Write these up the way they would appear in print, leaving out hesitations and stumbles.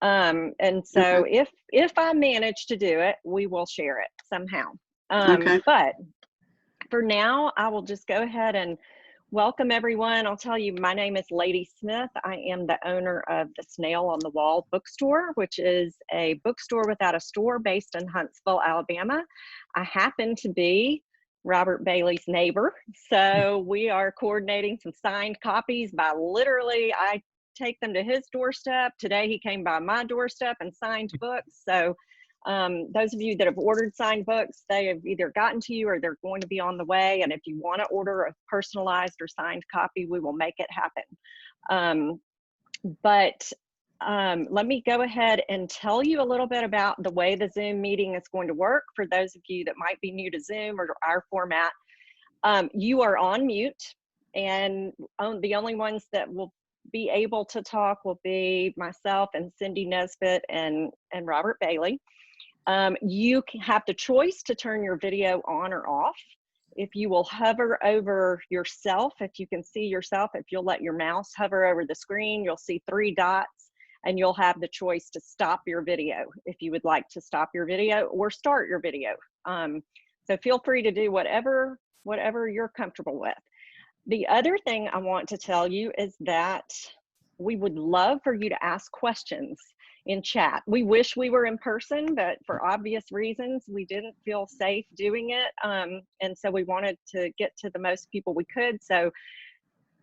And Okay. so if I manage to do it, we will share it somehow. Okay. But for now, I will just go ahead and welcome everyone. I'll tell you, my name is Lady Smith. I am the owner of the Snail on the Wall bookstore, which is a bookstore without a store based in Huntsville, Alabama. I happen to be Robert Bailey's neighbor. So we are coordinating some signed copies by literally, I take them to his doorstep. Today he came by my doorstep and signed books. So those of you that have ordered signed books, they have either gotten to you or they're going to be on the way. And if you want to order a personalized or signed copy, we will make it happen. Let me go ahead and tell you a little bit about the way the Zoom meeting is going to work for those of you that might be new to Zoom or our format. You are on mute, and the only ones that will be able to talk will be myself and Cindy Nesbitt and Robert Bailey. You have the choice to turn your video on or off. If you will hover over yourself, if you can see yourself, if you'll let your mouse hover over the screen, you'll see 3 dots and you'll have the choice to stop your video if you would like to stop your video or start your video. So feel free to do whatever you're comfortable with. The other thing I want to tell you is that we would love for you to ask questions in chat. We wish we were in person, but for obvious reasons, we didn't feel safe doing it. And so we wanted to get to the most people we could. So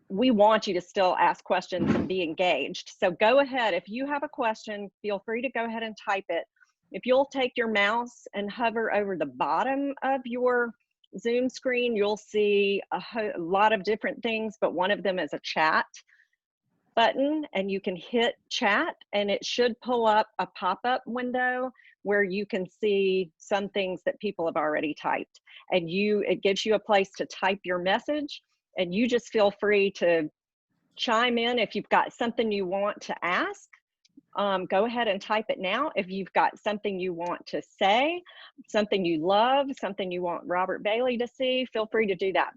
we want you to still ask questions and be engaged. So go ahead, if you have a question, feel free to go ahead and type it. If you'll take your mouse and hover over the bottom of your Zoom screen, you'll see a lot of different things, but one of them is a chat button, and you can hit chat and it should pull up a pop-up window where you can see some things that people have already typed, and it gives you a place to type your message, and you just feel free to chime in if you've got something you want to ask. Go ahead and type it now. If you've got something you want to say, something you love, something you want Robert Bailey to see, feel free to do that.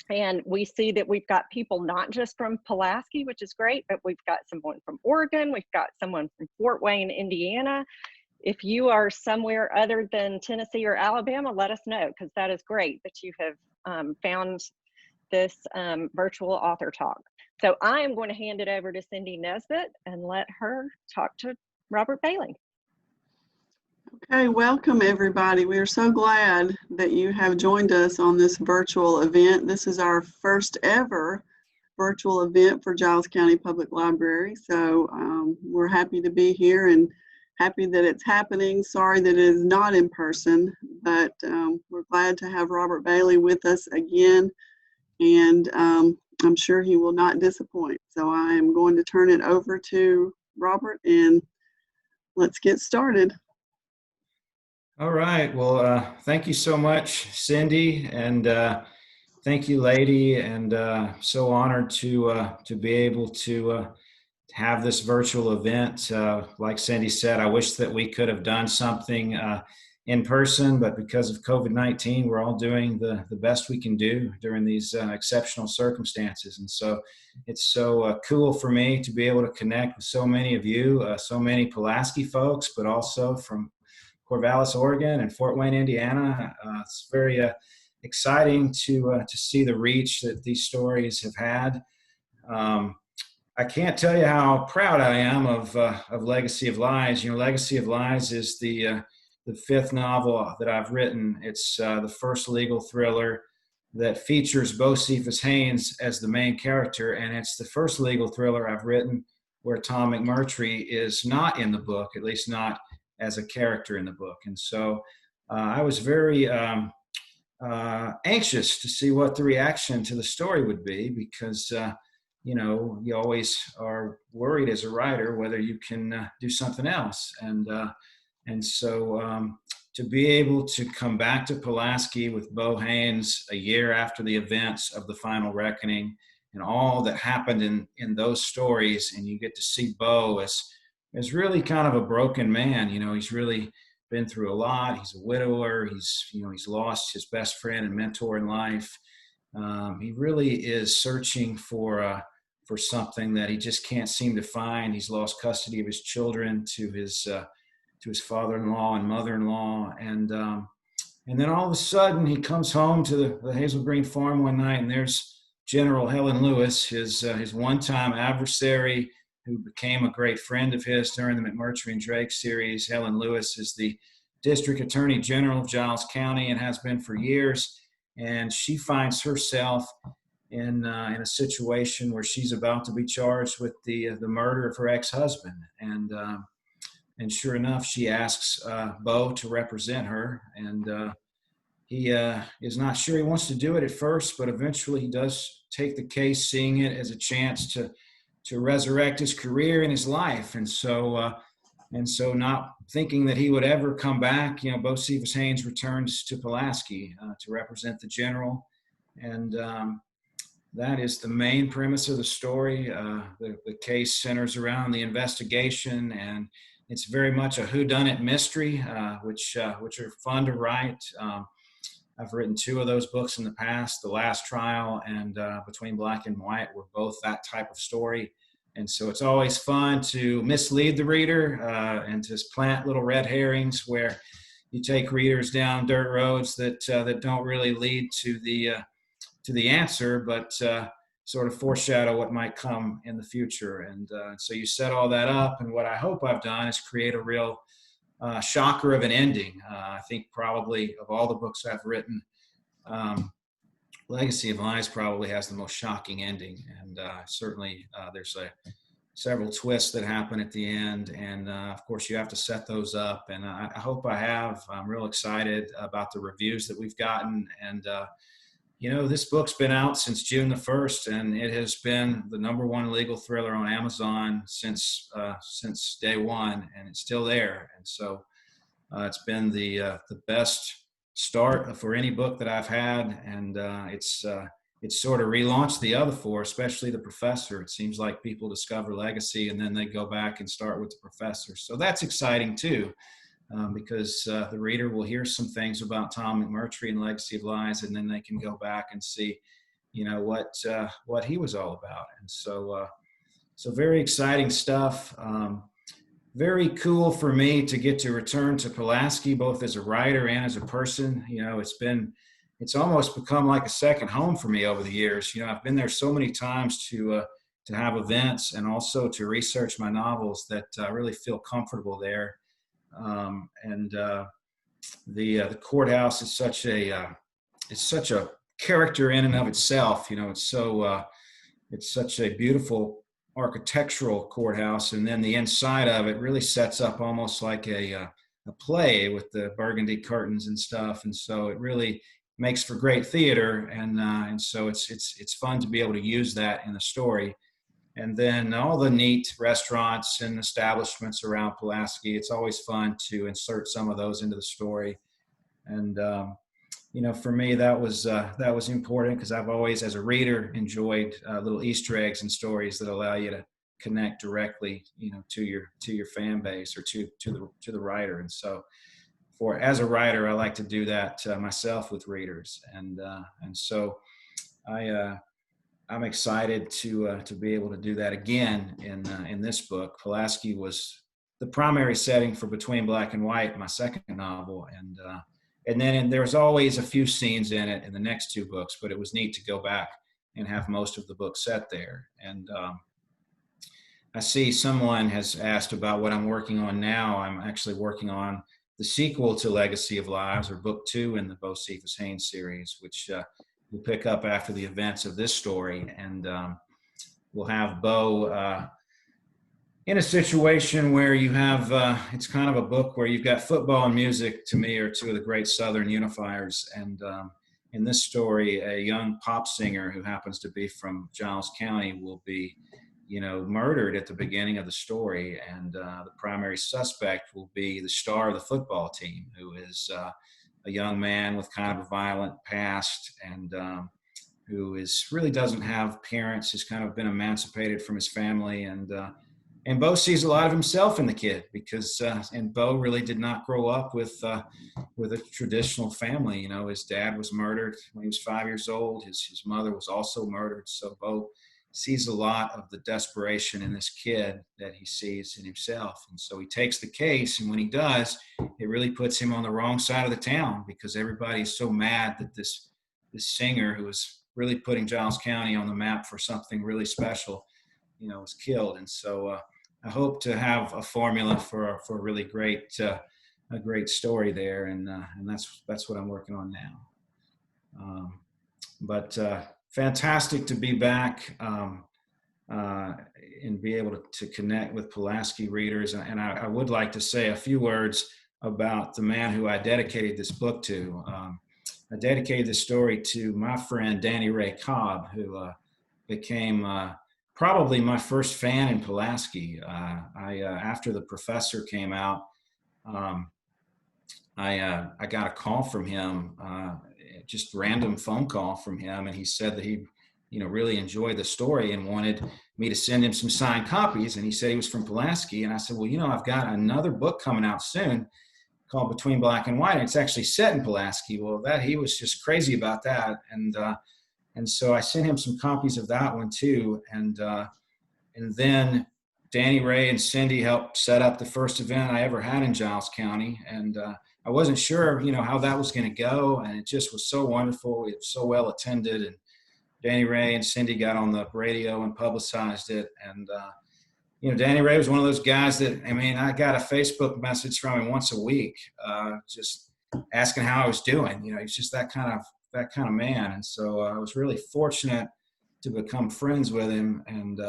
And we see that we've got people not just from Pulaski, which is great, but we've got someone from Oregon, we've got someone from Fort Wayne, Indiana. If you are somewhere other than Tennessee or Alabama, let us know, because that is great that you have found this virtual author talk. So I am going to hand it over to Cindy Nesbitt and let her talk to Robert Bailey. Okay, welcome everybody. We are so glad that you have joined us on this virtual event. This is our first ever virtual event for Giles County Public Library. So we're happy to be here and happy that it's happening. Sorry that it is not in person, but we're glad to have Robert Bailey with us again. And I'm sure he will not disappoint. So I am going to turn it over to Robert and let's get started. All right. Well, thank you so much, Cindy, and thank you, Lady, and so honored to be able to have this virtual event. Like Cindy said, I wish that we could have done something in person, but because of COVID-19, we're all doing the best we can do during these exceptional circumstances. And so it's so cool for me to be able to connect with so many of you, so many Pulaski folks, but also from Corvallis, Oregon, and Fort Wayne, Indiana. It's very exciting to see the reach that these stories have had. I can't tell you how proud I am of Legacy of Lies. You know, Legacy of Lies is the 5th novel that I've written. It's the first legal thriller that features Bo Cephas Haynes as the main character, and it's the first legal thriller I've written where Tom McMurtry is not in the book, at least not as a character in the book. And so I was very anxious to see what the reaction to the story would be, because you know, you always are worried as a writer whether you can do something else. And so to be able to come back to Pulaski with Bo Haynes a year after the events of The Final Reckoning and all that happened in those stories, and you get to see Bo as really kind of a broken man. You know, he's really been through a lot. He's a widower. He's lost his best friend and mentor in life. He really is searching for for something that he just can't seem to find. He's lost custody of his children to his father-in-law and mother-in-law, and then all of a sudden he comes home to the Hazel Green farm one night, and there's General Helen Lewis, his one-time adversary, who became a great friend of his during the McMurtry and Drake series. Helen Lewis is the District Attorney General of Giles County and has been for years. And she finds herself in a situation where she's about to be charged with the murder of her ex-husband. And sure enough, she asks Bo to represent her. And he is not sure he wants to do it at first, but eventually he does take the case, seeing it as a chance to resurrect his career and his life. And so not thinking that he would ever come back, Bo Cephas Haynes returns to Pulaski to represent the general. And that is the main premise of the story. The case centers around the investigation, and it's very much a whodunit mystery, which are fun to write. I've written 2 of those books in the past. The Last Trial and Between Black and White were both that type of story. And so it's always fun to mislead the reader and to plant little red herrings where you take readers down dirt roads that don't really lead to the answer, but sort of foreshadow what might come in the future. And so you set all that up, and what I hope I've done is create a real shocker of an ending. I think probably of all the books I've written, Legacy of Lies probably has the most shocking ending, and certainly there's several twists that happen at the end, and of course you have to set those up, and I hope I have. I'm real excited about the reviews that we've gotten, and this book's been out since June the 1st, and it has been the #1 legal thriller on Amazon since day one, and it's still there. And so it's been the best start for any book that I've had, and it's sort of relaunched the other 4, especially The Professor. It seems like people discover Legacy and then they go back and start with The Professor. So that's exciting too. Because the reader will hear some things about Tom McMurtry and Legacy of Lies, and then they can go back and see, what he was all about. And so very exciting stuff. Very cool for me to get to return to Pulaski, both as a writer and as a person. It's almost become like a second home for me over the years. I've been there so many times to have events and also to research my novels that I really feel comfortable there. The courthouse is such a character in and of itself. It's such a beautiful architectural courthouse, and then the inside of it really sets up almost like a play with the burgundy curtains and stuff, and so it really makes for great theater, and so it's fun to be able to use that in the story. And then all the neat restaurants and establishments around Pulaski, it's always fun to insert some of those into the story. And, for me, that was important because I've always, as a reader, enjoyed little Easter eggs and stories that allow you to connect directly, to your fan base or to the writer. And so as a writer, I like to do that myself with readers. And so I'm excited to be able to do that again in this book. Pulaski was the primary setting for Between Black and White, my second novel, and then there's always a few scenes in it in the next 2 books, but it was neat to go back and have most of the book set there. And I see someone has asked about what I'm working on now. I'm actually working on the sequel to Legacy of Lies, or book 2 in the Bo Cephas Haynes series, which we'll pick up after the events of this story, and we'll have Bo in a situation where you have, it's kind of a book where you've got football and music, to me, are 2 of the great Southern unifiers. And in this story, a young pop singer who happens to be from Giles County will be, murdered at the beginning of the story. And the primary suspect will be the star of the football team, who is a young man with kind of a violent past, and who really doesn't have parents. He's kind of been emancipated from his family, and Bo sees a lot of himself in the kid because and Bo really did not grow up with a traditional family. His dad was murdered when he was 5 years old. His mother was also murdered. So Bo sees a lot of the desperation in this kid that he sees in himself. And so he takes the case, and when he does, it really puts him on the wrong side of the town, because everybody's so mad that this singer who was really putting Giles County on the map for something really special, was killed. And so I hope to have a formula for a really great a great story there, and that's what I'm working on now. But fantastic to be back and be able to connect with Pulaski readers. And I would like to say a few words about the man who I dedicated this book to. I dedicated this story to my friend Danny Ray Cobb, who became probably my first fan in Pulaski. After The Professor came out, I got a call from him, just random phone call from him, and he said that he, really enjoyed the story and wanted me to send him some signed copies. And he said he was from Pulaski, and I said, well, I've got another book coming out soon called Between Black and White, and it's actually set in Pulaski. Well, he was just crazy about that, and so I sent him some copies of that one too, and then Danny Ray and Cindy helped set up the first event I ever had in Giles County. And I wasn't sure, how that was going to go. And it just was so wonderful. It was so well attended. And Danny Ray and Cindy got on the radio and publicized it. And, Danny Ray was one of those guys that, I got a Facebook message from him once a week, just asking how I was doing. He's just that kind of man. And so I was really fortunate to become friends with him. And,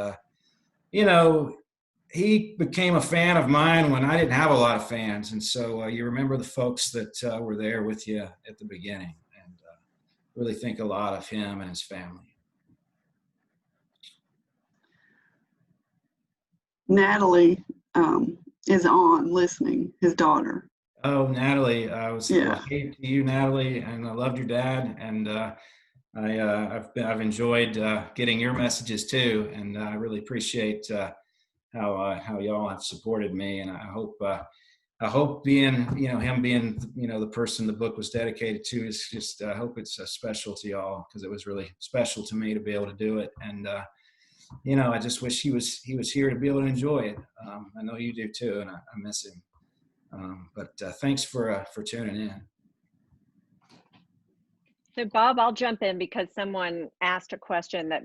he became a fan of mine when I didn't have a lot of fans. And so you remember the folks that were there with you at the beginning, and really think a lot of him and his family. Natalie is on listening, his daughter. Oh, Natalie, I was hey to you, Natalie, and I loved your dad. And I've enjoyed getting your messages too. And I really appreciate how y'all have supported me, and I hope being him being the person the book was dedicated to is just I hope it's special to y'all, because it was really special to me to be able to do it. And I just wish he was here to be able to enjoy it. I know you do too, and I miss him. But thanks for tuning in. So Bob, I'll jump in because someone asked a question that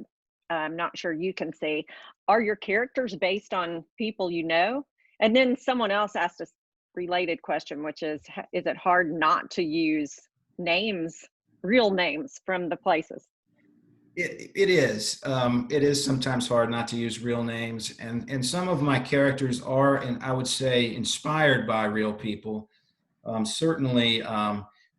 I'm not sure you can see. Are your characters based on people you know? And then someone else asked a related question, which is it hard not to use names, real names from the places? It is. It is sometimes hard not to use real names. And some of my characters are, and I would say, inspired by real people. Certainly,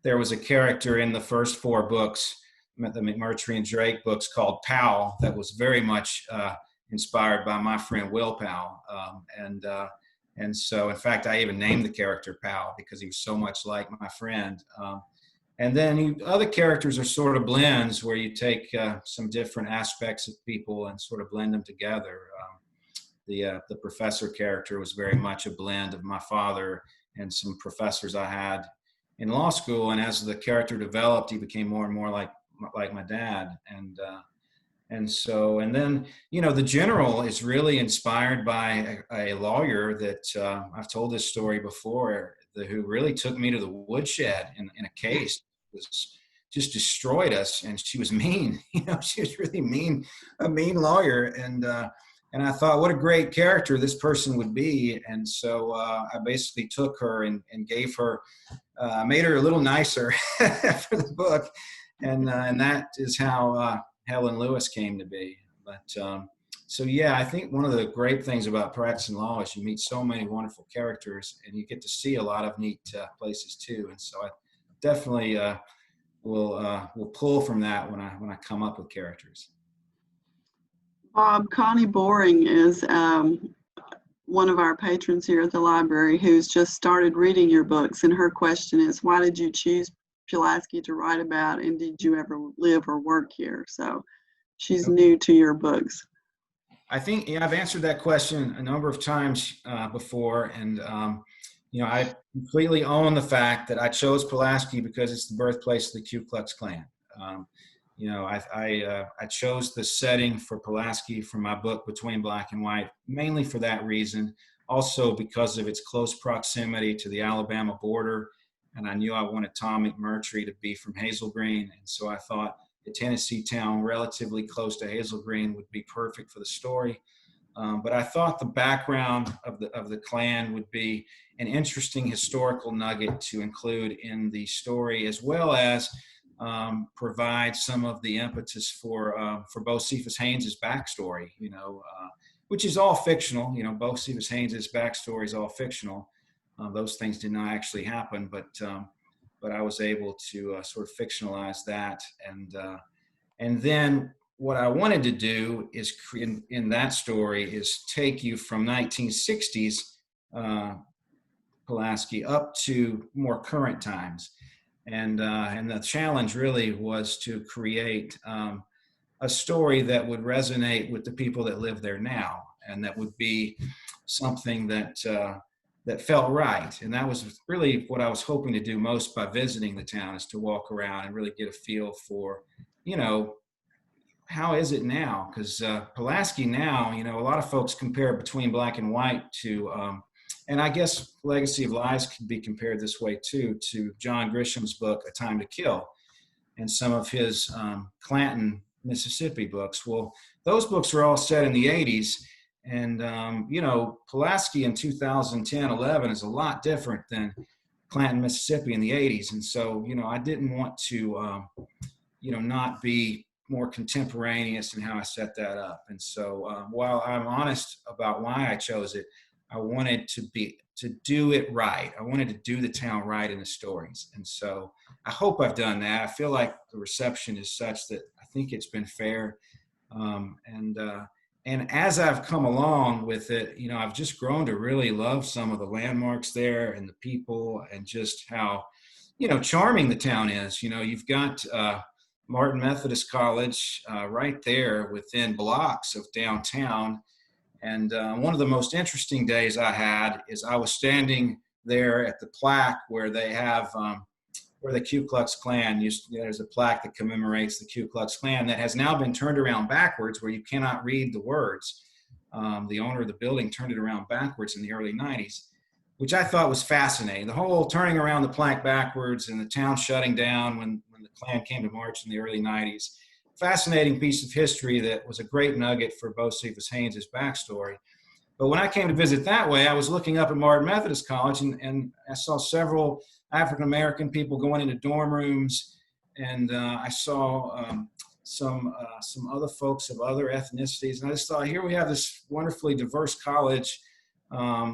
there was a character in the first 4 books, the McMurtry and Drake books, called Powell, that was very much inspired by my friend Will Powell. And so, in fact, I even named the character Powell because he was so much like my friend. And then other characters are sort of blends where you take some different aspects of people and sort of blend them together. The professor character was very much a blend of my father and some professors I had in law school. And as the character developed, he became more and more like my dad. And then, the general is really inspired by a lawyer that I've told this story before, who really took me to the woodshed in a case. Just destroyed us, and she was mean. She was really mean, a mean lawyer. And I thought, what a great character this person would be. And so I basically took her and gave her, made her a little nicer for the book. And that is how Helen Lewis came to be. But so yeah, I think one of the great things about practicing law is you meet so many wonderful characters, and you get to see a lot of neat places too. And so I definitely will pull from that when I come up with characters. Bob, Connie Boring is one of our patrons here at the library who's just started reading your books, and her question is, why did you choose Pulaski to write about, and did you ever live or work here? So she's new to your books. I think I've answered that question a number of times before, and I completely own the fact that I chose Pulaski because it's the birthplace of the Ku Klux Klan. I chose the setting for Pulaski for my book Between Black and White, mainly for that reason. Also because of its close proximity to the Alabama border. And I knew I wanted Tom McMurtry to be from Hazel Green. And so I thought a Tennessee town relatively close to Hazel Green would be perfect for the story. But I thought the background of the Klan would be an interesting historical nugget to include in the story, as well as provide some of the impetus for Bo Cephas Haynes' backstory, which is all fictional. Bo Cephas Haynes' backstory is all fictional. Those things did not actually happen, but I was able to sort of fictionalize that. And then what I wanted to do is in that story is take you from 1960s Pulaski up to more current times. And the challenge really was to create a story that would resonate with the people that live there now, and that would be something that felt right. And that was really what I was hoping to do most by visiting the town, is to walk around and really get a feel for, how is it now? Because Pulaski now, a lot of folks compare Between Black and White to, and I guess Legacy of Lies could be compared this way too, to John Grisham's book, A Time to Kill, and some of his Clanton, Mississippi books. Well, those books are all set in the 80s. And, Pulaski in 2010-11 is a lot different than Clanton, Mississippi in the 80s. And so, I didn't want to, not be more contemporaneous in how I set that up. And so while I'm honest about why I chose it, I wanted to do it right. I wanted to do the town right in the stories. And so I hope I've done that. I feel like the reception is such that I think it's been fair. And as I've come along with it, I've just grown to really love some of the landmarks there and the people, and just how, charming the town is. You've got Martin Methodist College right there within blocks of downtown. And one of the most interesting days I had is I was standing there at the plaque where they have, where the Ku Klux Klan, there's a plaque that commemorates the Ku Klux Klan that has now been turned around backwards, where you cannot read the words. The owner of the building turned it around backwards in the early 90s, which I thought was fascinating. The whole turning around the plaque backwards and the town shutting down when the Klan came to march in the early 90s. Fascinating piece of history that was a great nugget for Bo Cephas Haynes' backstory. But when I came to visit that way, I was looking up at Martin Methodist College, and I saw several African-American people going into dorm rooms, and I saw some other folks of other ethnicities. And I just thought, here we have this wonderfully diverse college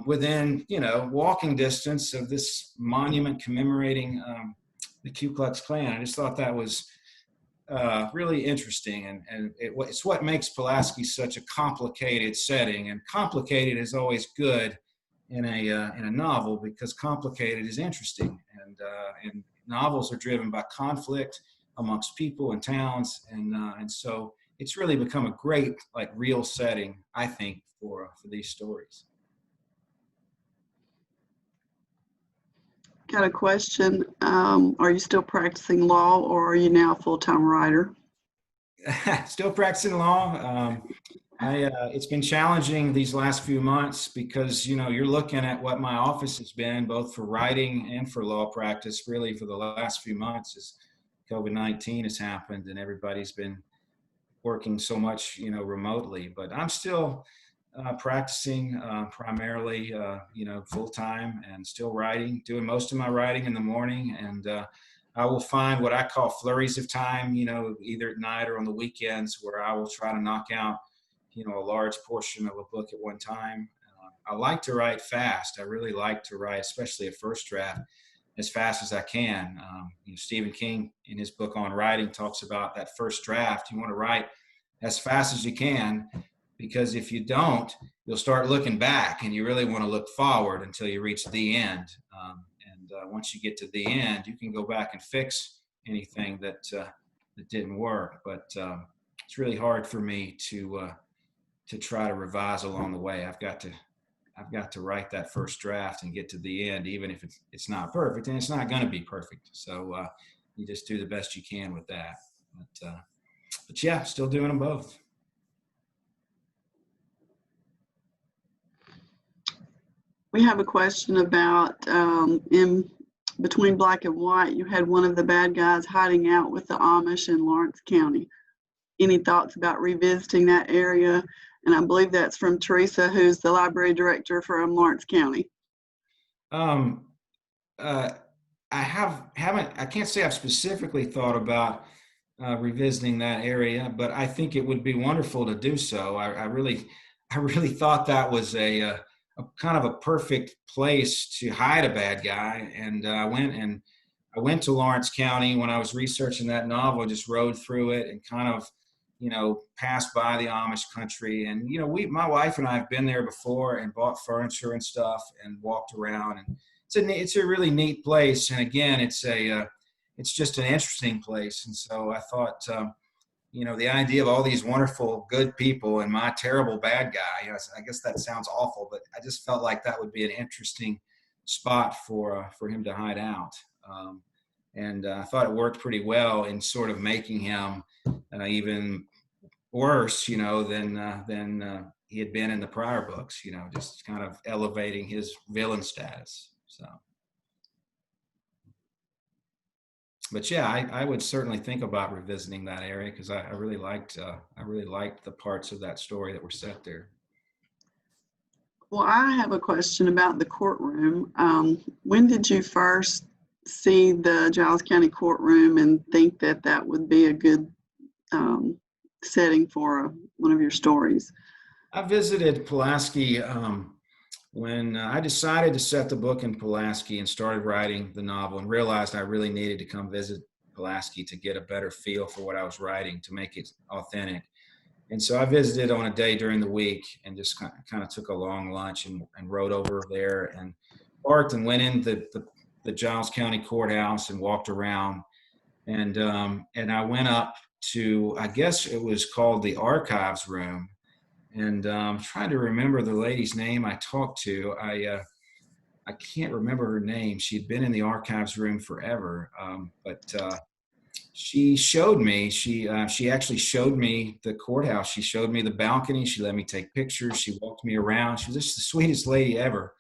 within, walking distance of this monument commemorating the Ku Klux Klan. I just thought that was really interesting, and it's what makes Pulaski such a complicated setting. And complicated is always good in a novel, because complicated is interesting, and novels are driven by conflict amongst people and towns, and so it's really become a great real setting, I think, for these stories. Got a question. Are you still practicing law, or are you now a full-time writer? Still practicing law. It's been challenging these last few months because, you're looking at what my office has been, both for writing and for law practice, really for the last few months, as COVID-19 has happened and everybody's been working so much, remotely. But I'm still practicing primarily, full-time, and still writing, doing most of my writing in the morning. And I will find what I call flurries of time, either at night or on the weekends, where I will try to knock out, a large portion of a book at one time. I like to write fast. I really like to write, especially a first draft, as fast as I can. Stephen King, in his book on writing, talks about that first draft. You want to write as fast as you can, because if you don't, you'll start looking back, and you really want to look forward until you reach the end. Once you get to the end, you can go back and fix anything that didn't work. But it's really hard for me to try to revise along the way. I've got to write that first draft and get to the end, even if it's not perfect, and it's not going to be perfect. So you just do the best you can with that. But yeah, still doing them both. We have a question about in between Black and White, you had one of the bad guys hiding out with the Amish in Lawrence County. Any thoughts about revisiting that area? And I believe that's from Teresa, who's the library director from Lawrence County. I can't say I've specifically thought about revisiting that area, but I think it would be wonderful to do so. I really thought that was a kind of a perfect place to hide a bad guy. And I went to Lawrence County when I was researching that novel, just rode through it and kind of, passed by the Amish country. And, my wife and I have been there before and bought furniture and stuff and walked around. And it's a really neat place. And again, it's just an interesting place. And so I thought, the idea of all these wonderful, good people and my terrible bad guy, I guess that sounds awful, but I just felt like that would be an interesting spot for him to hide out. And I thought it worked pretty well in sort of making him even worse, than he had been in the prior books, just kind of elevating his villain status. So. But yeah, I would certainly think about revisiting that area because I really liked the parts of that story that were set there. Well, I have a question about the courtroom. When did you first see the Giles County courtroom and think that that would be a good setting for one of your stories? I visited Pulaski when I decided to set the book in Pulaski and started writing the novel and realized I really needed to come visit Pulaski to get a better feel for what I was writing, to make it authentic. And so I visited on a day during the week and just kind of took a long lunch and rode over there and parked and went in the Giles County Courthouse and walked around. And I went up to, I guess it was called the archives room. And I'm trying to remember the lady's name I talked to. I can't remember her name. She'd been in the archives room forever. But she showed me, she actually showed me the courthouse. She showed me the balcony. She let me take pictures. She walked me around. She was just the sweetest lady ever.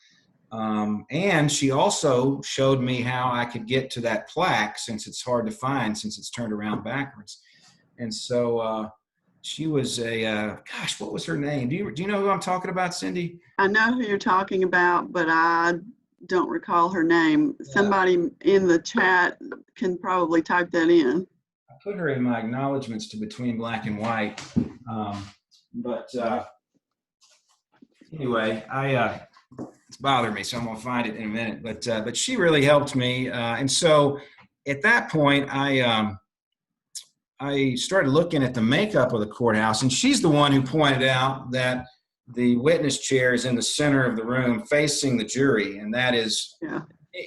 And she also showed me how I could get to that plaque, since it's hard to find, since it's turned around backwards. And so she was gosh, what was her name? Do you know who I'm talking about, Cindy? I know who you're talking about, but I don't recall her name. Yeah. Somebody in the chat can probably type that in. I put her in my acknowledgments to Between Black and White. But anyway, it's bothering me, so I'm gonna find it in a minute. But she really helped me, and so at that point, I started looking at the makeup of the courthouse, and she's the one who pointed out that the witness chair is in the center of the room facing the jury, and that is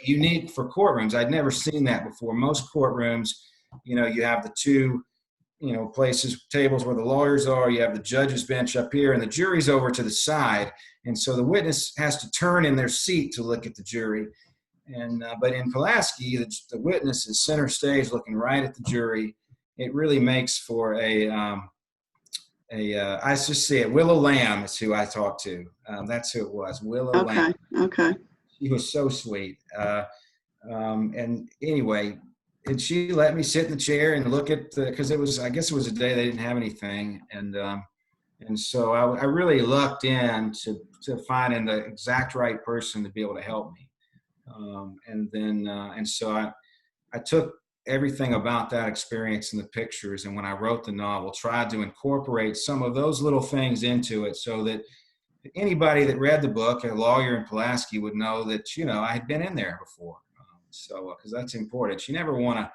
unique for courtrooms. I'd never seen that before. Most courtrooms, you have the two, tables where the lawyers are, you have the judge's bench up here, and the jury's over to the side, and so the witness has to turn in their seat to look at the jury. And but in Pulaski, the witness is center stage looking right at the jury. It really makes for I just say it, Willow Lamb is who I talked to. That's who it was, Willow Lamb. Okay. She was so sweet. And anyway, and she let me sit in the chair and look at because I guess it was a day they didn't have anything. And so I really lucked in to finding the exact right person to be able to help me. And so I took everything about that experience in the pictures, and when I wrote the novel, tried to incorporate some of those little things into it so that anybody that read the book, a lawyer in Pulaski, would know that, I had been in there before. Because that's important. You never want to,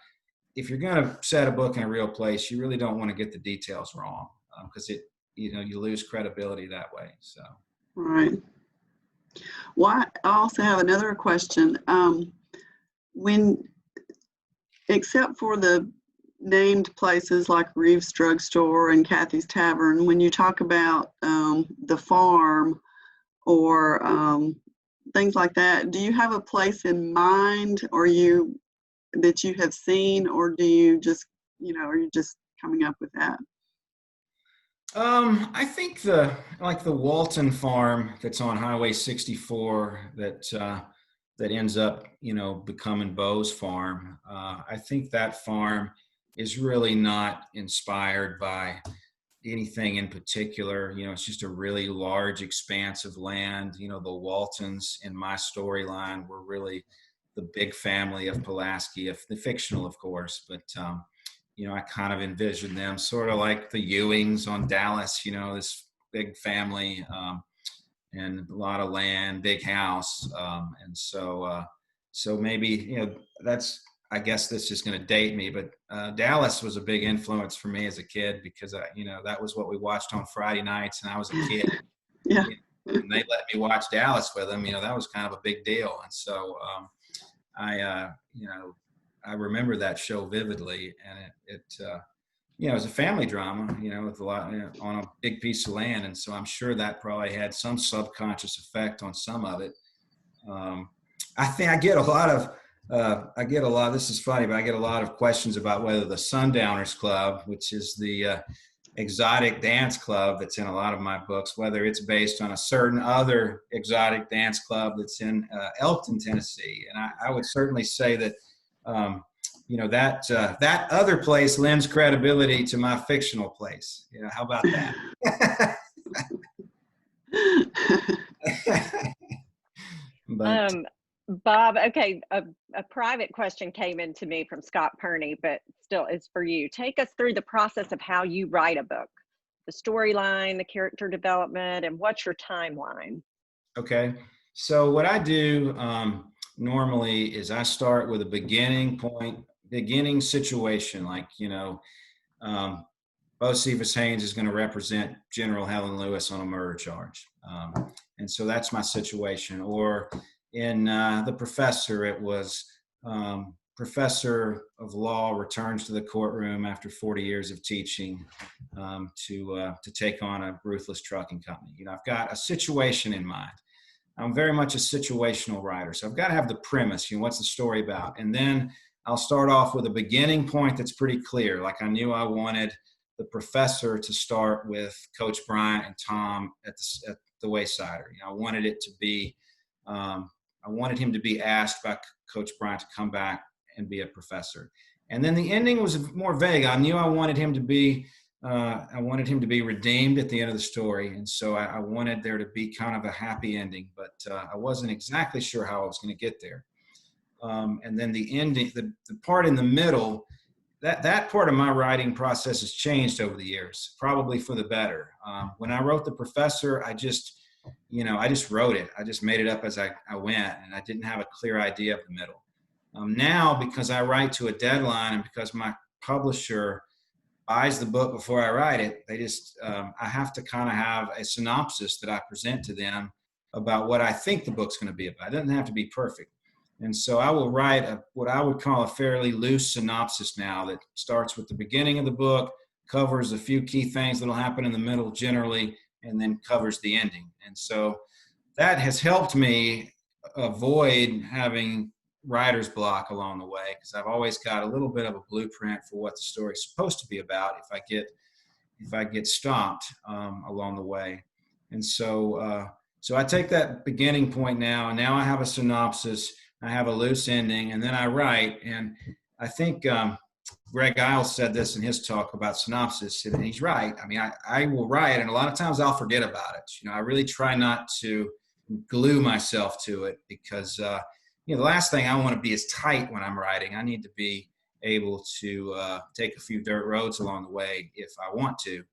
if you're going to set a book in a real place, you really don't want to get the details wrong, because you lose credibility that way. So. Right. Well, I also have another question. Except for the named places like Reeves Drugstore and Kathy's Tavern, when you talk about the farm or things like that, do you have a place in mind, or that you have seen, or do you just, are you just coming up with that? I think the Walton farm that's on Highway 64 that ends up, becoming Bo's farm. I think that farm is really not inspired by anything in particular. It's just a really large expanse of land. The Waltons in my storyline were really the big family of Pulaski, of the fictional, of course, but I kind of envisioned them sort of like the Ewings on Dallas, this big family, and a lot of land, big house. And so maybe, I guess this is going to date me, but Dallas was a big influence for me as a kid because, that was what we watched on Friday nights, and I was a kid. Yeah. And they let me watch Dallas with them. That was kind of a big deal. And so I remember that show vividly, and it was a family drama, with a lot, on a big piece of land. And so I'm sure that probably had some subconscious effect on some of it. I think I get a lot, this is funny, but I get a lot of questions about whether the Sundowners Club, which is the exotic dance club that's in a lot of my books, whether it's based on a certain other exotic dance club that's in Elkton, Tennessee. And I would certainly say that, that other place lends credibility to my fictional place. How about that? But Bob, okay, a private question came in to me from Scott Perney, but still is for you. Take us through the process of how you write a book, the storyline, the character development, and what's your timeline? Okay, so what I do normally is I start with a beginning situation, like, Bo Cephas Haynes is going to represent General Helen Lewis on a murder charge. And so that's my situation. Or in The Professor, it was professor of law returns to the courtroom after 40 years of teaching to take on a ruthless trucking company. I've got a situation in mind. I'm very much a situational writer. So I've got to have the premise, what's the story about? And then I'll start off with a beginning point that's pretty clear. Like I knew I wanted the professor to start with Coach Bryant and Tom at the Waysider. I wanted it to be, I wanted him to be asked by Coach Bryant to come back and be a professor. And then the ending was more vague. I knew I wanted him to be redeemed at the end of the story. And so I wanted there to be kind of a happy ending, but I wasn't exactly sure how I was going to get there. And then the ending, the part in the middle, that part of my writing process has changed over the years, probably for the better. When I wrote The Professor, I just wrote it. I just made it up as I went, and I didn't have a clear idea of the middle. Now, because I write to a deadline and because my publisher buys the book before I write it, I have to kind of have a synopsis that I present to them about what I think the book's going to be about. It doesn't have to be perfect. And so I will write what I would call a fairly loose synopsis now that starts with the beginning of the book, covers a few key things that will happen in the middle generally, and then covers the ending. And so that has helped me avoid having writer's block along the way, because I've always got a little bit of a blueprint for what the story's supposed to be about if I get stopped along the way. And so I take that beginning point now, and now I have a synopsis, I have a loose ending, and then I write. And I think Greg Giles said this in his talk about synopsis, and he's right. I mean, I will write, and a lot of times I'll forget about it. I really try not to glue myself to it, because the last thing I want to be is tight when I'm writing. I need to be able to take a few dirt roads along the way if I want to,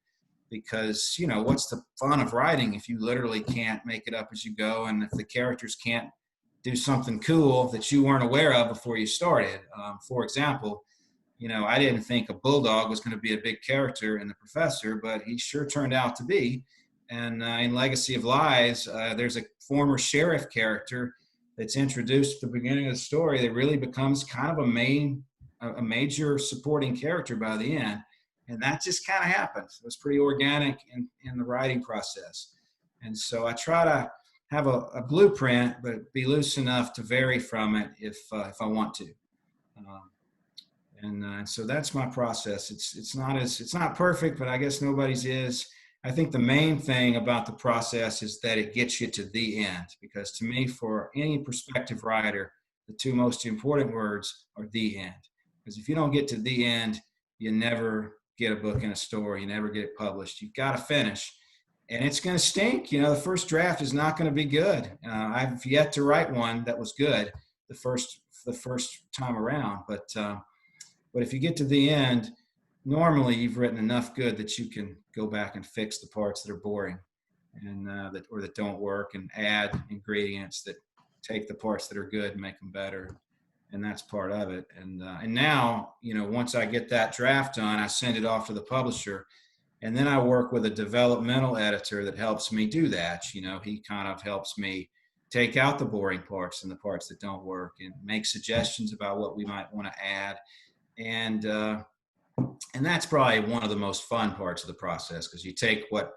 because what's the fun of writing if you literally can't make it up as you go, and if the characters can't do something cool that you weren't aware of before you started. For example, I didn't think a bulldog was going to be a big character in The Professor, but he sure turned out to be. And in Legacy of Lies, there's a former sheriff character that's introduced at the beginning of the story that really becomes kind of a major supporting character by the end. And that just kind of happened. It was pretty organic in the writing process. And so I try to have a blueprint, but be loose enough to vary from it if I want to. And so that's my process. It's not perfect, but I guess nobody's is. I think the main thing about the process is that it gets you to the end, because to me, for any prospective writer, the two most important words are the end. Because if you don't get to the end, you never get a book in a store, you never get it published. You've got to finish. And it's going to stink. The first draft is not going to be good. I've yet to write one that was good the first time around. But if you get to the end, normally you've written enough good that you can go back and fix the parts that are boring and that don't work, and add ingredients that take the parts that are good and make them better. And that's part of it. And now, once I get that draft done, I send it off to the publisher. And then I work with a developmental editor that helps me do that. He kind of helps me take out the boring parts and the parts that don't work, and make suggestions about what we might want to add. And that's probably one of the most fun parts of the process, because you take what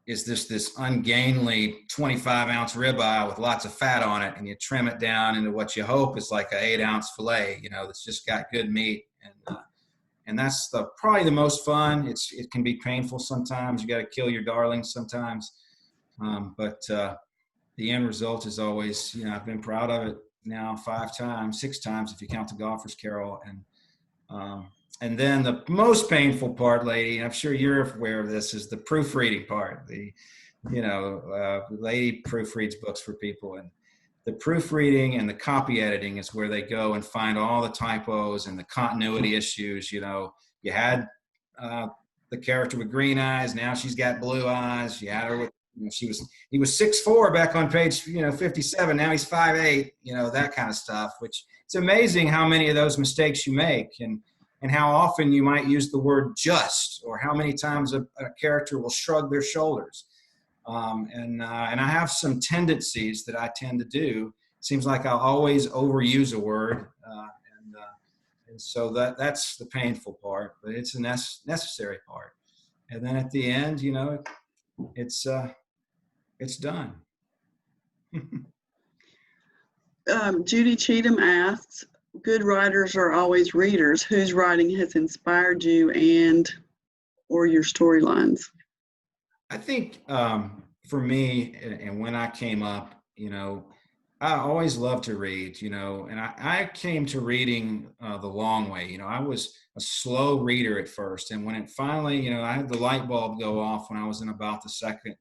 is this ungainly 25-ounce ribeye with lots of fat on it, and you trim it down into what you hope is like an 8-ounce filet, that's just got good meat. And that's probably the most fun. It can be painful sometimes. You got to kill your darlings sometimes. But the end result is always, I've been proud of it now 6 times if you count the Golfer's Carol. And then the most painful part, lady, and I'm sure you're aware of this, is the proofreading part. Lady proofreads books for people, and the proofreading and the copy editing is where they go and find all the typos and the continuity issues. You had the character with green eyes, now she's got blue eyes. You had her with, he was 6'4" back on page 57, now he's 5'8", that kind of stuff. Which, it's amazing how many of those mistakes you make, and how often you might use the word just, or how many times a character will shrug their shoulders. And I have some tendencies that I tend to do. It seems like I'll always overuse a word, and so that's the painful part, but it's a necessary part. And then at the end, it's done. Judy Cheatham asks, good writers are always readers. Whose writing has inspired you or your storylines? I think for me, and when I came up, I always loved to read, and I came to reading the long way. I was a slow reader at first. And when it finally, I had the light bulb go off when I was in about the 2nd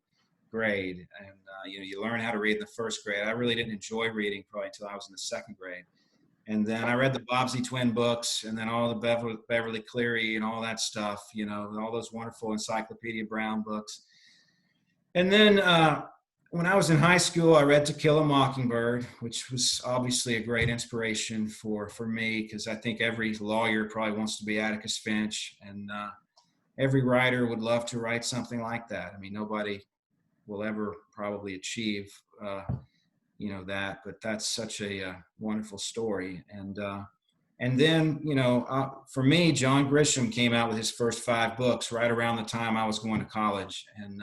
grade. And, you learn how to read in the 1st grade. I really didn't enjoy reading probably until I was in the 2nd grade. And then I read the Bobbsey twin books, and then all the Beverly Cleary and all that stuff, all those wonderful Encyclopedia Brown books. And then when I was in high school, I read To Kill a Mockingbird, which was obviously a great inspiration for me, because I think every lawyer probably wants to be Atticus Finch, and every writer would love to write something like that. I mean, nobody will ever probably achieve that, but that's such a wonderful story. And then, for me, John Grisham came out with his first 5 books right around the time I was going to college. And,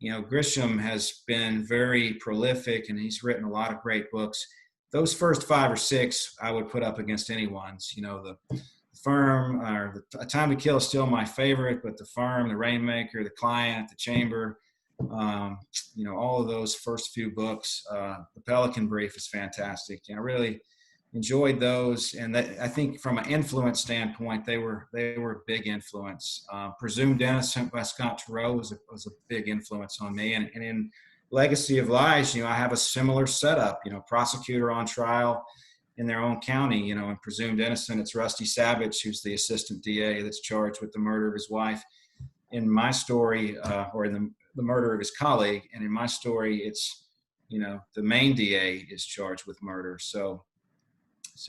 Grisham has been very prolific, and he's written a lot of great books. Those first 5 or 6 I would put up against anyone's. The Firm, or A Time to Kill is still my favorite, but The Firm, The Rainmaker, The Client, The Chamber, all of those first few books. The Pelican Brief is fantastic. I really enjoyed those, and I think from an influence standpoint, they were a big influence. Presumed Innocent by Scott Turow was a big influence on me, and in Legacy of Lies, I have a similar setup. Prosecutor on trial in their own county. In Presumed Innocent, it's Rusty Savage, who's the assistant DA that's charged with the murder of his wife. In my story, or in the murder of his colleague, and in my story, it's the main DA is charged with murder. So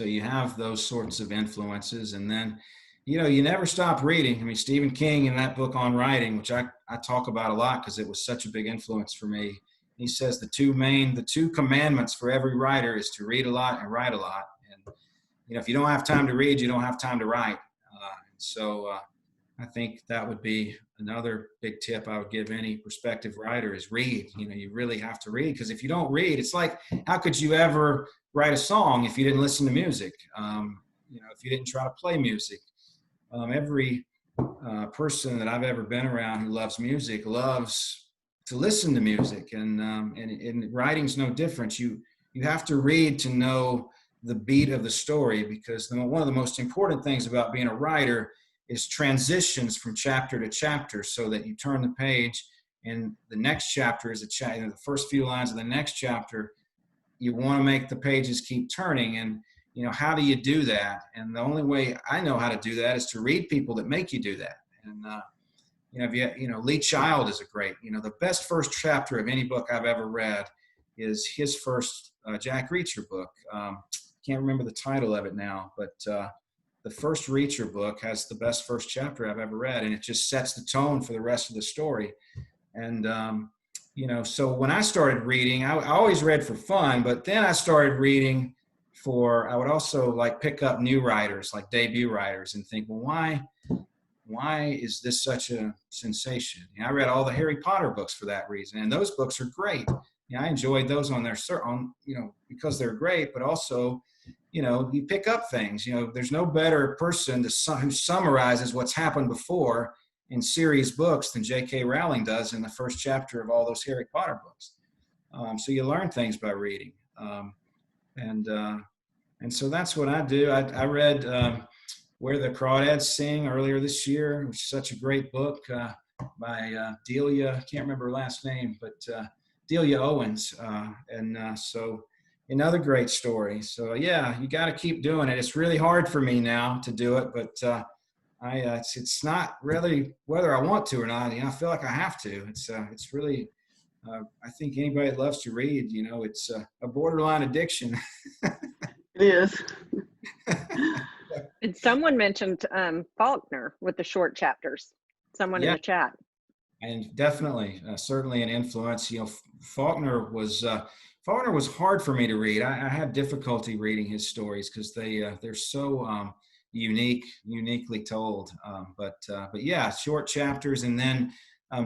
you have those sorts of influences. And then, you never stop reading. I mean, Stephen King, in that book on writing, which I talk about a lot because it was such a big influence for me, he says the two commandments for every writer is to read a lot and write a lot. And, if you don't have time to read, you don't have time to write. So I think that would be another big tip I would give any prospective writer is read. You really have to read, because if you don't read, it's like, how could you ever write a song if you didn't listen to music? If you didn't try to play music. person that I've ever been around who loves music loves to listen to music, and writing's no different. You have to read to know the beat of the story, because one of the most important things about being a writer is transitions from chapter to chapter, so that you turn the page and the next chapter is the first few lines of the next chapter. You want to make the pages keep turning, and how do you do that? And the only way I know how to do that is to read people that make you do that. And Lee Child is a great, the best first chapter of any book I've ever read is his first Jack Reacher book. Can't remember the title of it now, but the first Reacher book has the best first chapter I've ever read, and it just sets the tone for the rest of the story. And so when I started reading, I always read for fun, but then I started reading I would also pick up new writers, like debut writers, and think, well, why is this such a sensation? I read all the Harry Potter books for that reason, and those books are great. I enjoyed those because they're great, but also, you pick up things. There's no better person who summarizes what's happened before in series books than J.K. Rowling does in the first chapter of all those Harry Potter books. So you learn things by reading. And so that's what I do. I read Where the Crawdads Sing earlier this year, which is such a great book by Delia. I can't remember her last name, but Delia Owens. So another great story. So yeah, you got to keep doing it. It's really hard for me now to do it, but it's not really whether I want to or not. I feel like I have to. It's really. I think anybody that loves to read, it's a borderline addiction. It is. And someone mentioned Faulkner with the short chapters. Someone in the chat. And definitely, certainly an influence. Faulkner was hard for me to read. I had difficulty reading his stories because they're so uniquely told. But yeah, short chapters, and then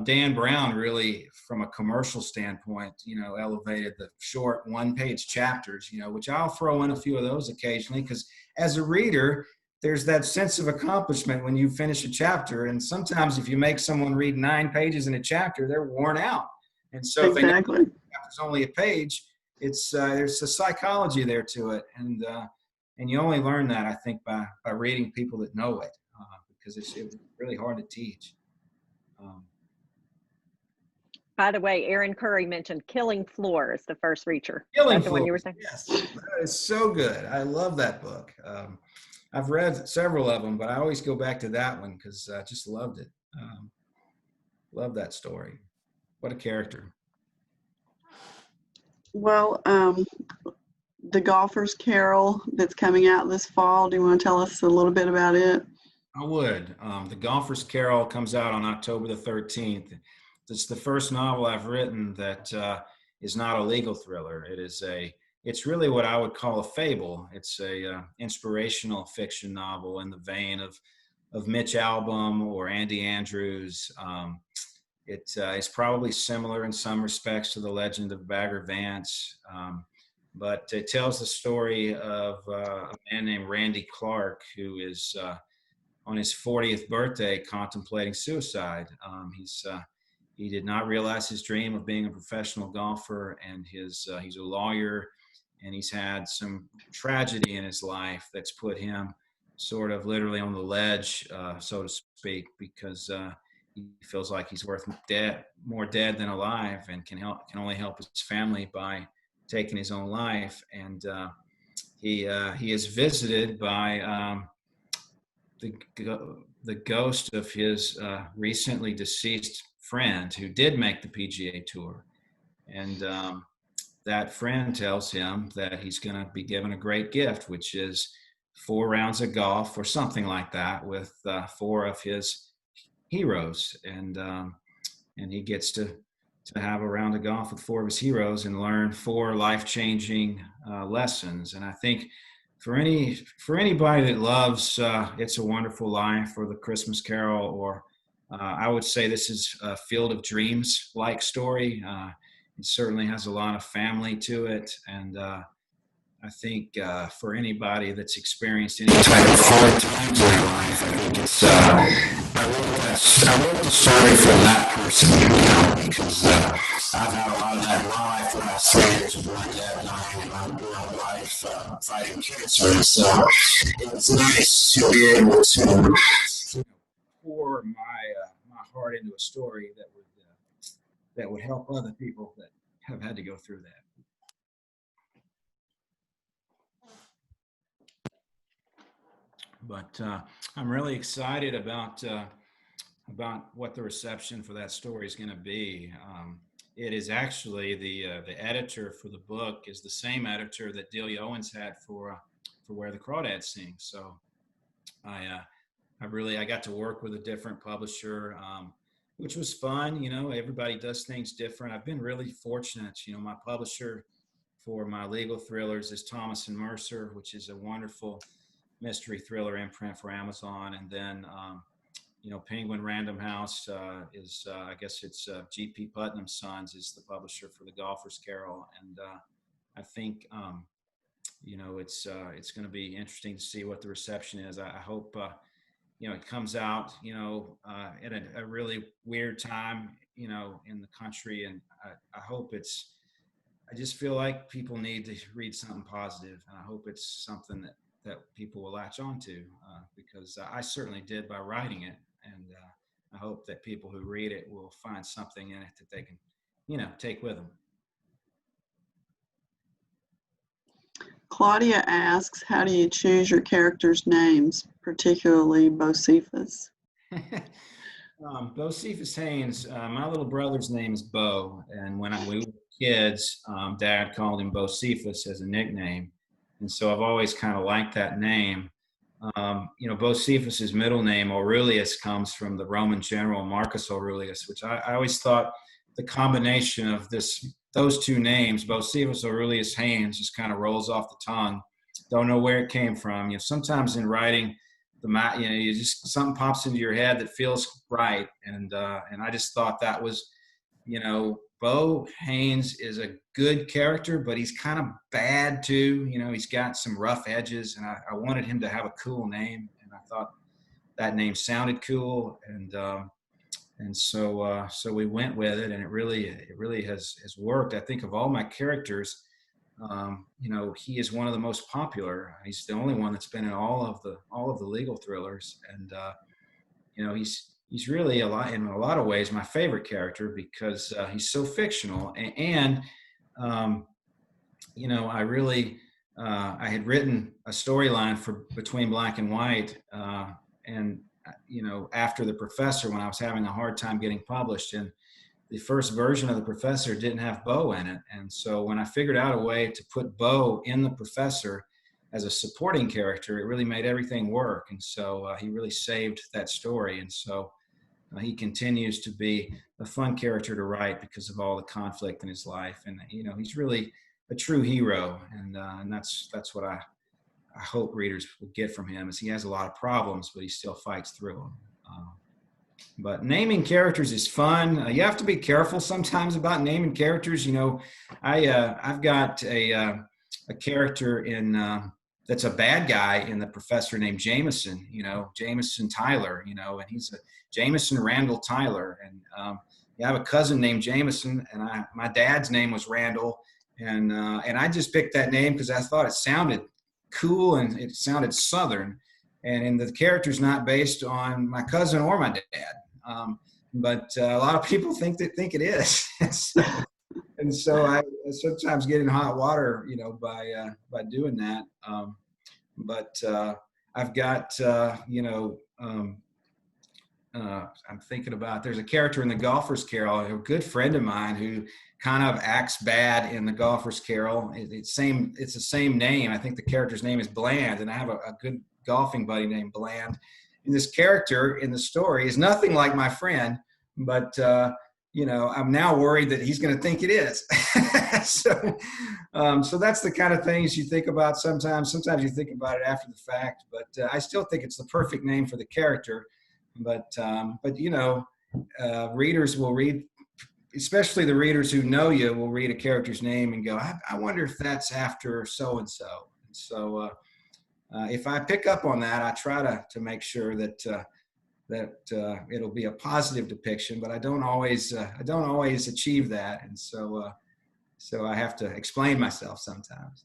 Dan Brown really, from a commercial standpoint, elevated the short one-page chapters, which I'll throw in a few of those occasionally, because as a reader, there's that sense of accomplishment when you finish a chapter. And sometimes if you make someone read 9 pages in a chapter, they're worn out. And so if they know it's only a page, there's a psychology there to it. And you only learn that, I think, by reading people that know it, because it's really hard to teach. By the way, Aaron Curry mentioned Killing Floor as the first Reacher. Killing Floor. The one you were saying? Yes, that is so good. I love that book. I've read several of them, but I always go back to that one because I just loved it. Love that story. What a character. Well, the Golfer's Carol that's coming out this fall, do you want to tell us a little bit about it? I would. The Golfer's Carol comes out on October the 13th. It's the first novel I've written that is not a legal thriller. It's really what I would call a fable. It's a inspirational fiction novel in the vein of Mitch Albom or Andy Andrews. It's probably similar in some respects to The Legend of Bagger Vance, but it tells the story of a man named Randy Clark who is on his 40th birthday contemplating suicide. He did not realize his dream of being a professional golfer, and he's a lawyer, and he's had some tragedy in his life that's put him sort of literally on the ledge, so to speak, because he feels like he's more dead than alive, and can only help his family by taking his own life. And he is visited by the ghost of his recently deceased friend who did make the PGA Tour. And that friend tells him that he's going to be given a great gift, which is 4 rounds of golf or something like that with 4 of his heroes. And he gets to have a round of golf with 4 of his heroes and learn 4 life-changing lessons. And I think for anybody that loves It's a Wonderful Life or The Christmas Carol, or I would say this is a Field of Dreams like story. It certainly has a lot of family to it, and I think for anybody that's experienced any type of hard times in their life, I think it's, I wrote the story for that person, because I've had a lot of that in my life. The last 3 years of my dad dying and my life fighting cancer. And so it's nice to be able to pour my heart into a story that would help other people that have had to go through that. But I'm really excited about what the reception for that story is going to be. It is actually the editor for the book is the same editor that Delia Owens had for Where the Crawdads Sing. So I got to work with a different publisher, which was fun. You know, everybody does things different. I've been really fortunate. You know, my publisher for my legal thrillers is Thomas and Mercer, which is a wonderful mystery thriller imprint for Amazon. And then, you know, Penguin Random House is, I guess it's G.P. Putnam's Sons is the publisher for The Golfer's Carol. And I think, you know, it's going to be interesting to see what the reception is. I hope, you know, it comes out, you know, at a really weird time, you know, in the country. And I hope I just feel like people need to read something positive. And I hope it's something that people will latch onto, because I certainly did by writing it. And I hope that people who read it will find something in it that they can, you know, take with them. Claudia asks, how do you choose your characters' names, particularly Bocephus? Bocephus Haynes, my little brother's name is Bo. And when we were kids, Dad called him Bocephus as a nickname. And so I've always kind of liked that name. You know, Bocephus's middle name, Aurelius, comes from the Roman general Marcus Aurelius, which I always thought the combination of those two names, Bocephus Aurelius Haynes, just kind of rolls off the tongue. Don't know where it came from. You know, sometimes in writing, you know, you just something pops into your head that feels right, and I just thought that was, you know, Bo Haynes is a good character, but he's kind of bad too. You know, he's got some rough edges, and I wanted him to have a cool name, and I thought that name sounded cool, and so we went with it, and it really has worked. I think of all my characters, you know, he is one of the most popular. He's the only one that's been in all of the legal thrillers, and you know, he's really in a lot of ways my favorite character because he's so fictional. And you know, I had written a storyline for Between Black and White, and you know, after The Professor, when I was having a hard time getting published, and the first version of The Professor didn't have Bo in it. And so when I figured out a way to put Bo in The Professor as a supporting character, it really made everything work. And so he really saved that story. And so he continues to be a fun character to write because of all the conflict in his life. And, you know, he's really a true hero. And that's what I hope readers will get from him, is he has a lot of problems, but he still fights through them. But naming characters is fun. You have to be careful sometimes about naming characters. You know, I've got a character in that's a bad guy in The Professor named Jameson. You know, Jameson Tyler. You know, and he's a Jameson Randall Tyler. And I have a cousin named Jameson, and my dad's name was Randall, and I just picked that name because I thought it sounded cool and it sounded Southern. And the character's not based on my cousin or my dad, but a lot of people think it is. And so I sometimes get in hot water, you know, by doing that. But I've got, you know, I'm thinking about, there's a character in The Golfer's Carol, a good friend of mine who kind of acts bad in The Golfer's Carol. It's the same name. I think the character's name is Bland, and I have a good golfing buddy named Bland. And this character in the story is nothing like my friend, but you know, I'm now worried that he's going to think it is. So that's the kind of things you think about sometimes. Sometimes you think about it after the fact, but I still think it's the perfect name for the character. But you know, readers will read especially the readers who know you will read a character's name and go, I wonder if that's after so-and-so. So if I pick up on that, I try to make sure that it'll be a positive depiction, but I don't always achieve that. And so I have to explain myself sometimes.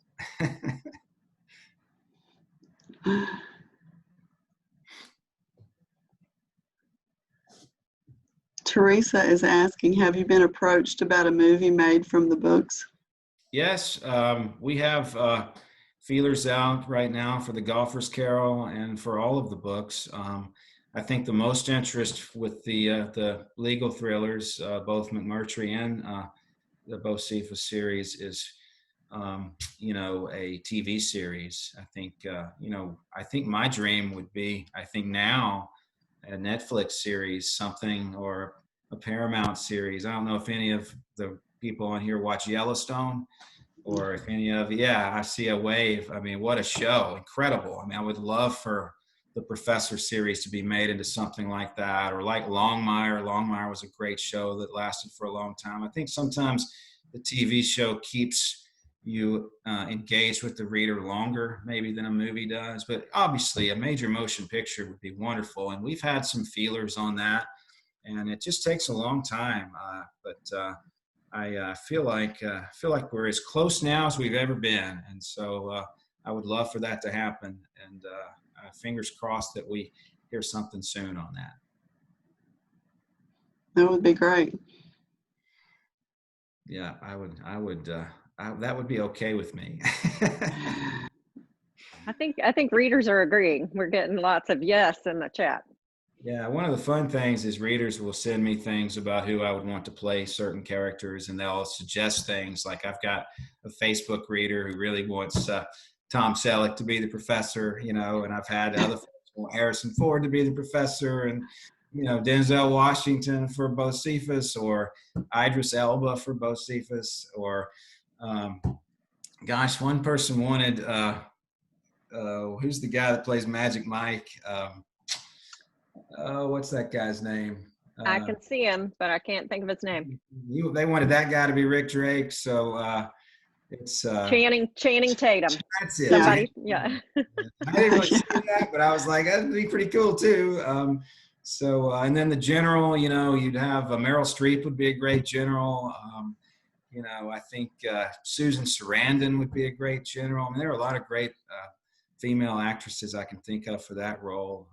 Teresa is asking, have you been approached about a movie made from the books? Yes, we have feelers out right now for the Golfer's Carol and for all of the books. I think the most interest with the legal thrillers, both McMurtry and the Bocephus series, is a TV series. I think I think my dream would be, I think now, a Netflix series, something, or a Paramount series. I don't know if any of the people on here watch Yellowstone, or if any of, I see a wave. I mean, what a show. Incredible. I mean, I would love for the Professor series to be made into something like that, or like Longmire. Longmire was a great show that lasted for a long time. I think sometimes the TV show keeps you engaged with the reader longer maybe than a movie does, but obviously a major motion picture would be wonderful, and we've had some feelers on that, and it just takes a long time, but I feel like we're as close now as we've ever been, and so I would love for that to happen, and fingers crossed that we hear something soon on that. That would be great. Yeah, I would that would be okay with me. I think readers are agreeing. We're getting lots of yes in the chat. Yeah, one of the fun things is readers will send me things about who I would want to play certain characters, and they'll suggest things. Like, I've got a Facebook reader who really wants Tom Selleck to be the professor, and I've had other folks want Harrison Ford to be the professor, and Denzel Washington for Bocephus, or Idris Elba for Bocephus, or one person wanted who's the guy that plays Magic Mike? What's that guy's name? I can see him, but I can't think of his name. They wanted that guy to be Rick Drake, so it's Channing Tatum. That's it. Somebody, yeah. I didn't really see that, but I was like, that'd be pretty cool too. And then the general, you'd have Meryl Streep would be a great general. I think Susan Sarandon would be a great general. I mean, there are a lot of great female actresses I can think of for that role.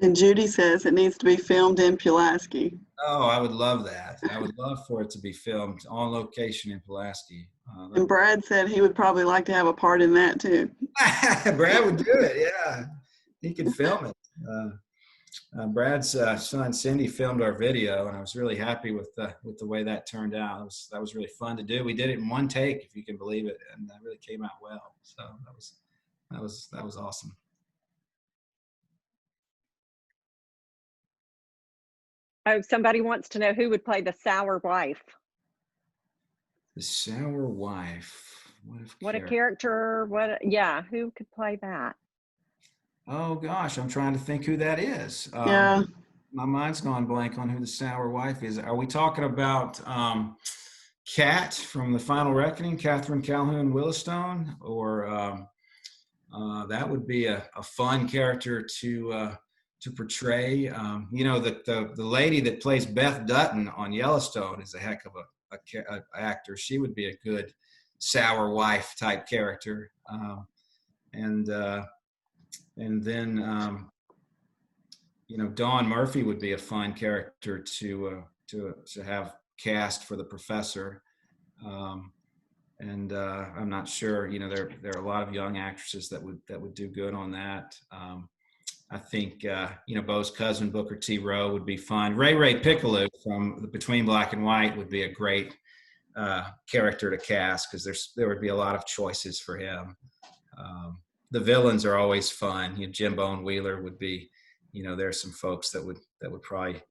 And Judy says it needs to be filmed in Pulaski. Oh, I would love that. I would love for it to be filmed on location in Pulaski. And Brad said he would probably like to have a part in that too. Brad would do it, yeah. He could film it. Brad's son Cindy filmed our video, and I was really happy with the way that turned out. That was really fun to do. We did it in one take, if you can believe it, and that really came out well. So that was awesome. Oh, somebody wants to know who would play the sour wife. The sour wife. What a character. Who could play that? Oh gosh, I'm trying to think who that is. Yeah. My mind's gone blank on who the sour wife is. Are we talking about Kat from The Final Reckoning, Catherine Calhoun Willistone? Or that would be a fun character to portray. The lady that plays Beth Dutton on Yellowstone is a heck of a actor. She would be a good sour wife type character. And then Dawn Murphy would be a fun character to have cast for the professor. And I'm not sure. There are a lot of young actresses that would do good on that. I think Bo's cousin Booker T. Rowe would be fun. Ray Piccolo from Between Black and White would be a great character to cast, because there would be a lot of choices for him. The villains are always fun. Jimbo and Wheeler would be. There's some folks that would probably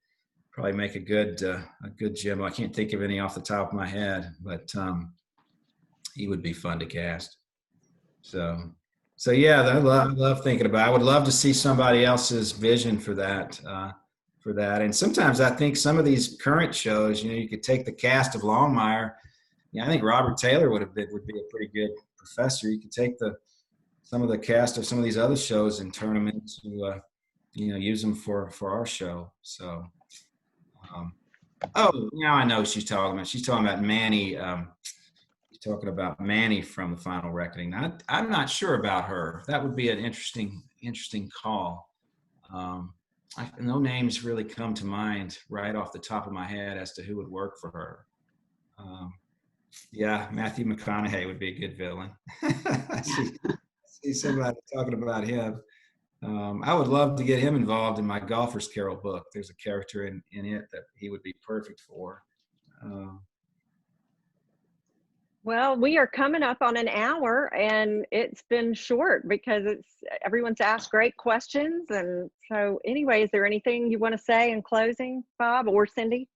make a good Jimbo. I can't think of any off the top of my head, but he would be fun to cast. So yeah, I love thinking about it. I would love to see somebody else's vision for that. for that. And sometimes I think some of these current shows, you know, you could take the cast of Longmire. Yeah, I think Robert Taylor would be a pretty good professor. You could take some of the cast of some of these other shows and turn them into, you know, use them for our show. So, oh, now I know what she's talking about. She's talking about Manny. She's talking about Manny from The Final Reckoning. I'm not sure about her. That would be an interesting call. No names really come to mind right off the top of my head as to who would work for her. Yeah, Matthew McConaughey would be a good villain. I see somebody talking about him. I would love to get him involved in my Golfer's Carol book. There's a character in it that he would be perfect for. Well, we are coming up on an hour, and it's been short because everyone's asked great questions. And so anyway, is there anything you want to say in closing, Bob or Cindy?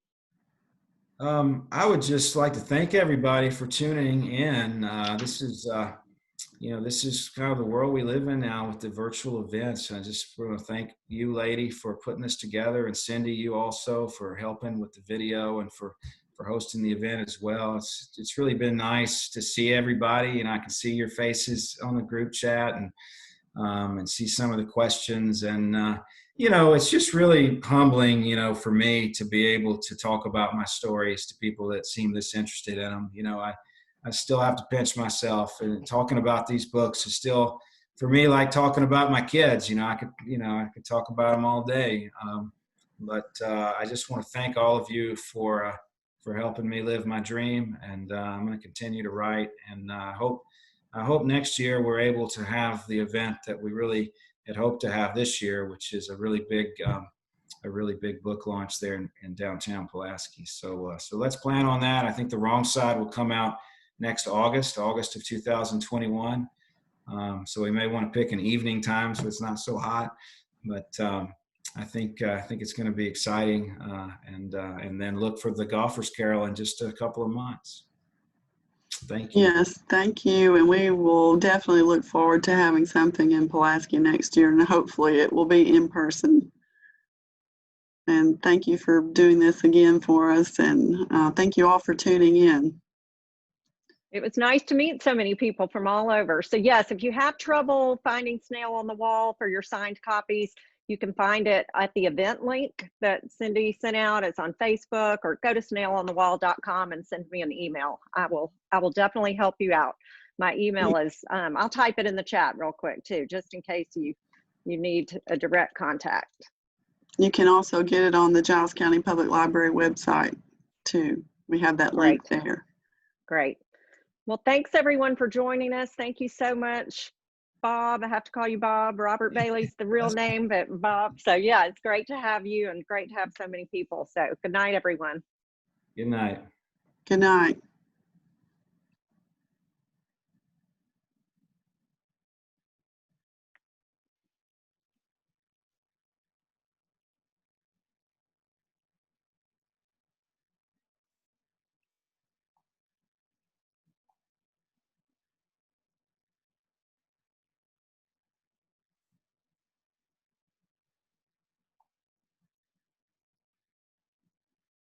I would just like to thank everybody for tuning in. This is kind of the world we live in now with the virtual events. I just want to thank you, lady, for putting this together, and Cindy, you also for helping with the video and for hosting the event as well. It's really been nice to see everybody, and I can see your faces on the group chat and see some of the questions. And you know, it's just really humbling, you know, for me to be able to talk about my stories to people that seem this interested in them. You know, I still have to pinch myself, and talking about these books is still, for me, like talking about my kids. You know, I could talk about them all day. But I just want to thank all of you for helping me live my dream, and I'm going to continue to write. And I hope next year we're able to have the event that we really had hoped to have this year, which is a really big book launch there in downtown Pulaski. So let's plan on that. I think The Wrong Side will come out next August of 2021. So we may want to pick an evening time so it's not so hot, but I think it's going to be exciting, and then look for the Golfer's Carol in just a couple of months. Thank you. Yes, thank you. And we will definitely look forward to having something in Pulaski next year, and hopefully it will be in person. And thank you for doing this again for us, and thank you all for tuning in. It was nice to meet so many people from all over. So yes, if you have trouble finding Snail on the Wall for your signed copies, you can find it at the event link that Cindy sent out. It's on Facebook, or go to snailonthewall.com and send me an email. I will definitely help you out. My email is, I'll type it in the chat real quick too, just in case you need a direct contact. You can also get it on the Giles County Public Library website too. We have that link there. Great. Well, thanks everyone for joining us. Thank you so much. Bob, I have to call you Bob. Robert Bailey's the real name, but Bob. So yeah, it's great to have you and great to have so many people. So good night, everyone. Good night. Good night.